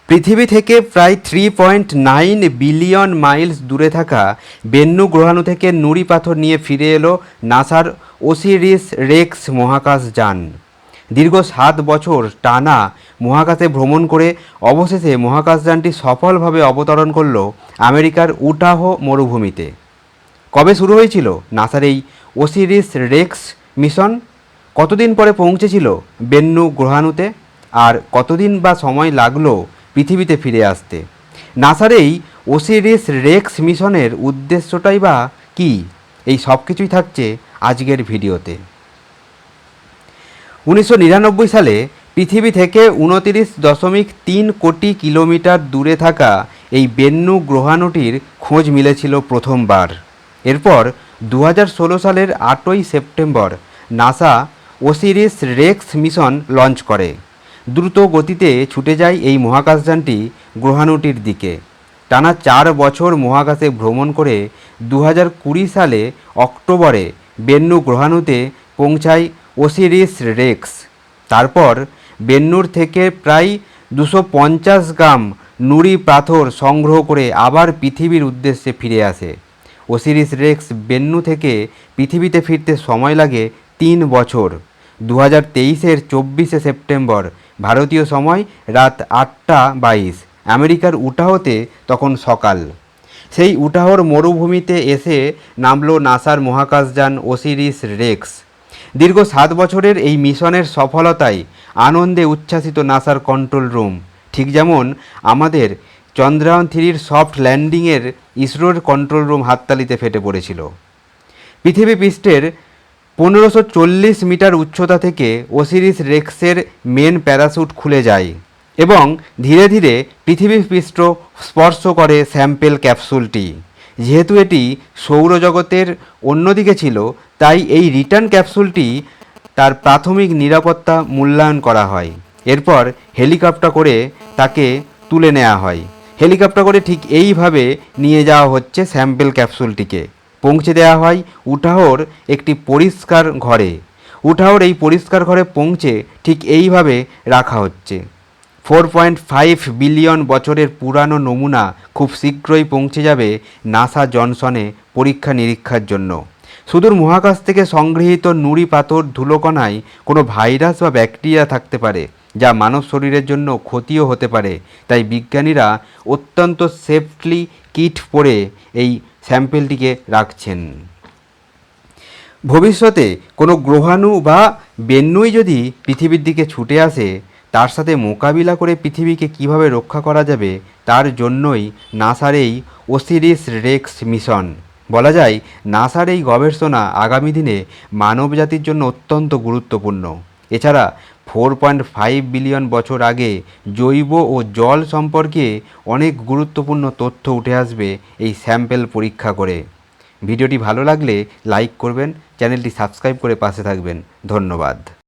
পৃথিবী থেকে প্রায় 3.9 বিলিয়ন মাইলস দূরে থাকা বেন্নু গ্রহাণু থেকে নুড়ি পাথর নিয়ে ফিরে এলো নাসার ওসিরিস-রেক্স মহাকাশযান। দীর্ঘ 7 বছর টানা মহাকাশে ভ্রমণ করে অবশেষে মহাকাশযানটি সফলভাবে অবতরণ করল আমেরিকার উটাহ মরুভূমিতে। কবে শুরু হয়েছিল নাসার এই ওসিরিস-রেক্স মিশন? কতদিন পরে পৌঁছেছিল বেন্নু গ্রহাণুতে? আর কতদিন বা সময় লাগলো পৃথিবীতে ফিরে আসতে? নাসার এই ওসিরিস-রেক্স মিশনের উদ্দেশ্যটাই বা কী? এই সব কিছুই থাকছে আজকের ভিডিওতে। 1999 সালে পৃথিবী থেকে 29.3 কোটি কিলোমিটার দূরে থাকা এই বেন্নু গ্রহাণুটির খোঁজ মিলেছিল প্রথমবার। এরপর 2016 সালের 8ই September NASA OSIRIS REx mission launch করে। দ্রুত গতিতে ছুটে যায় এই মহাকাশযানটি গ্রহাণুটির দিকে। টানা 4 বছর মহাকাশে ভ্রমণ করে 2020 সালে অক্টোবরে বেন্নু গ্রহাণুতে পৌঁছায় ওসিরিস-রেক্স। তারপর বেন্নুর থেকে প্রায় 250 গ্রাম নুড়ি পাথর সংগ্রহ করে আবার পৃথিবীর উদ্দেশ্যে ফিরে আসে। ওসিরিস-রেক্স বেন্নু থেকে পৃথিবীতে ফিরতে সময় লাগে 3 বছর। 2023-এর 24শে সেপ্টেম্বর ভারতীয় সময় রাত 8:22, আমেরিকার উটাহতে তখন সকাল। সেই উটাহর মরুভূমিতে এসে নামল নাসার মহাকাশযান ওসিরিস-রেক্স। দীর্ঘ 7 বছরের এই মিশনের সফলতায় আনন্দে উচ্ছ্বাসিত নাসার কন্ট্রোল রুম। ঠিক যেমন আমাদের চন্দ্রায়ন 3-র সফট ল্যান্ডিংয়ের ইসরোর কন্ট্রোল রুম হাততালিতে ফেটে পড়েছিল। পৃথিবী পৃষ্ঠের 1540 মিটার উচ্চতা থেকে ওসিরিস-রেক্সের মেন প্যারাশুট খুলে যায় এবং ধীরে ধীরে পৃথিবী পৃষ্ঠ স্পর্শ করে স্যাম্পেল ক্যাপসুলটি। যেহেতু এটি সৌরজগতের অন্যদিকে ছিল, তাই এই রিটার্ন ক্যাপসুলটি তার প্রাথমিক নিরাপত্তা মূল্যায়ন করা হয়। এরপর হেলিকপ্টার করে তাকে তুলে নেওয়া হয়। হেলিকপ্টার করে ঠিক এইভাবে নিয়ে যাওয়া হচ্ছে স্যাম্পেল ক্যাপসুলটিকে। পৌঁছে দেওয়া হয় উটাহর একটি পরিষ্কার ঘরে। উটাহর এই পরিষ্কার ঘরে পৌঁছে ঠিক এইভাবে রাখা হচ্ছে। 4.5 বিলিয়ন বছরের পুরানো নমুনা খুব শীঘ্রই পৌঁছে যাবে নাসা জনসনে পরীক্ষা নিরীক্ষার জন্য। সুদূর মহাকাশ থেকে সংগৃহীত নুড়ি পাথর ধুলোকণায় কোনো ভাইরাস বা ব্যাকটেরিয়া থাকতে পারে, যা মানব শরীরের জন্য ক্ষতিও হতে পারে। তাই বিজ্ঞানীরা অত্যন্ত সেফলি কিট পরে এই স্যাম্পেলটিকে রাখছেন। ভবিষ্যতে কোনো গ্রহাণু বা বেন্নুই যদি পৃথিবীর দিকে ছুটে আসে, তার সাথে মোকাবিলা করে পৃথিবীকে কিভাবে রক্ষা করা যাবে, তার জন্যই নাসার এই ওসিরিস-রেক্স মিশন। বলা যায় নাসার এই গবেষণা আগামী দিনে মানবজাতির জন্য অত্যন্ত গুরুত্বপূর্ণ। এছাড়া 4.5 বিলিয়ন বছর আগে জৈব ও জল সম্পর্কে অনেক গুরুত্বপূর্ণ তথ্য উঠে আসবে এই স্যাম্পেল পরীক্ষা করে। ভিডিওটি ভালো লাগলে লাইক করবেন, চ্যানেলটি সাবস্ক্রাইব করে পাশে থাকবেন। ধন্যবাদ।